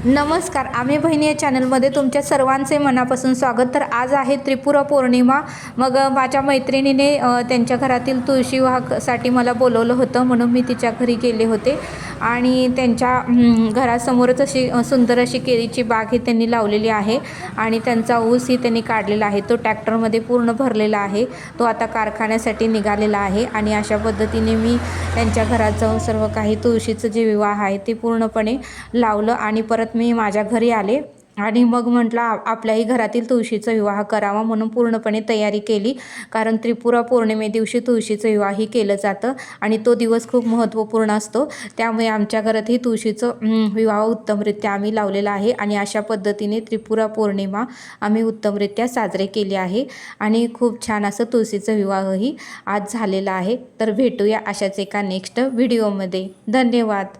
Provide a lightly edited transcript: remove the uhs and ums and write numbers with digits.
नमस्कार, आम्ही बहिणी या चॅनलमध्ये तुमच्या सर्वांचे मनापासून स्वागत। तर आज आहे त्रिपुरा पौर्णिमा। मग माझ्या मैत्रिणीने त्यांच्या घरातील तुळशी विवाहासाठी मला बोलवलं होतं, म्हणून मी तिच्या घरी गेले होते। आणि त्यांच्या घरासमोरच अशी सुंदर अशी केळीची बाग ही त्यांनी लावलेली आहे आणि त्यांचा ऊस ही त्यांनी काढलेला आहे। तो ट्रॅक्टरमध्ये पूर्ण भरलेला आहे, तो आता कारखान्यासाठी निघालेला आहे। आणि अशा पद्धतीने मी त्यांच्या घरात जाऊन सर्व काही तुळशीचं जे विवाह आहे ते पूर्णपणे लावलं आणि परत मी माझ्या घरी आले आणि मग म्हटलं आपल्याही घरातील तुळशीचा विवाह करावा, म्हणून पूर्णपणे तयारी केली। कारण त्रिपुरा पौर्णिमे दिवशी तुळशीचं विवाह ही केलं जातं आणि तो दिवस खूप महत्त्वपूर्ण असतो। त्यामुळे आमच्या घरातही तुळशीचं विवाह उत्तमरित्या आम्ही लावलेला आहे आणि अशा पद्धतीने त्रिपुरा पौर्णिमा आम्ही उत्तमरित्या साजरे केले आहे आणि खूप छान असं तुळशीचं विवाहही आज झालेला आहे। तर भेटूया अशाच एका नेक्स्ट व्हिडिओमध्ये। धन्यवाद।